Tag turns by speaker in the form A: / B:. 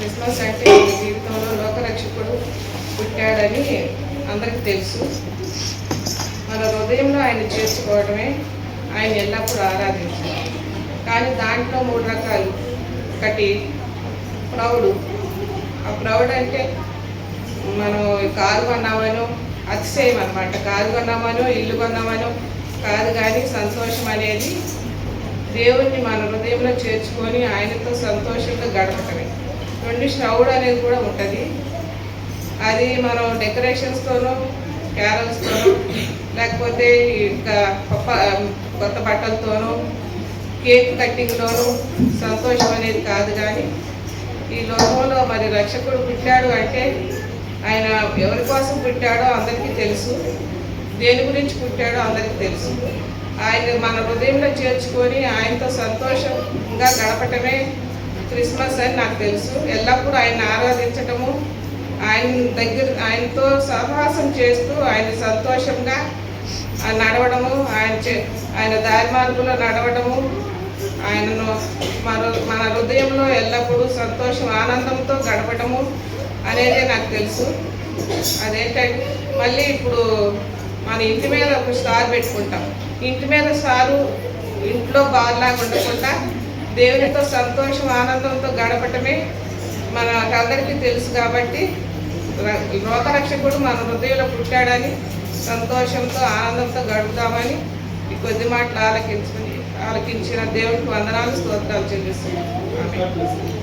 A: Christmas అంటే మన జీవితంలో లోకరక్షకుడు పుట్టాడని అందరికీ తెలుసు. మన హృదయంలో ఆయన చేర్చుకోవడమే ఆయన ఎల్లప్పుడూ ఆరాధించాలి. కానీ దాంట్లో 3 రకాలు. ఒకటి ప్రౌడు. ఆ ప్రౌడ్ అంటే మనం కారు కొన్నామనో అతిశయం అనమాట. కారు కొన్నామనో ఇల్లు కొన్నామనో కాదు, కానీ సంతోషం అనేది దేవుణ్ణి మన హృదయంలో చేర్చుకొని ఆయనతో సంతోషంగా గడపటమే. 2 శ్రౌడ్ అనేది కూడా ఉంటుంది. అది మనం డెకరేషన్స్తోనూ క్యారల్స్తోనూ లేకపోతే ఇంకా కొత్త బట్టలతోనూ కేక్ కట్టింగ్లోనూ సంతోషం అనేది కాదు. కానీ ఈ లోకంలో మరి రక్షకుడు పుట్టాడు అంటే ఆయన ఎవరి కోసం పుట్టాడో అందరికీ తెలుసు, దేని గురించి పుట్టాడో అందరికీ తెలుసు. ఆయన మన హృదయంలో చేర్చుకొని ఆయనతో సంతోషంగా గడపటమే క్రిస్మస్ అని నాకు తెలుసు. ఎల్లప్పుడూ ఆయన ఆరాధించటము, ఆయనతో సహవాసం చేస్తూ ఆయన సంతోషంగా నడవడము, ఆయన దారి మార్గంలో నడవడము, ఆయనను మన హృదయంలో ఎల్లప్పుడూ సంతోషం ఆనందంతో గడపటము అనేదే నాకు తెలుసు. అదేంటంటే మళ్ళీ ఇప్పుడు మన ఇంటి మీద ఒక స్టార్ పెట్టుకుంటాం. ఇంటి మీద స్టారు ఇంట్లో బార్లాగా ఉండకుండా దేవునితో సంతోషం ఆనందంతో గడపటమే మనకందరికీ తెలుసు. కాబట్టి లోకరక్షకుడు మన హృదయంలో పుట్టాడని సంతోషంతో ఆనందంతో గడుపుతామని ఈ కొద్ది మాటలు ఆలకించిన దేవునికి వందనాలు స్తోత్రాలు చెల్లిస్తున్నాను. ఆమేన్.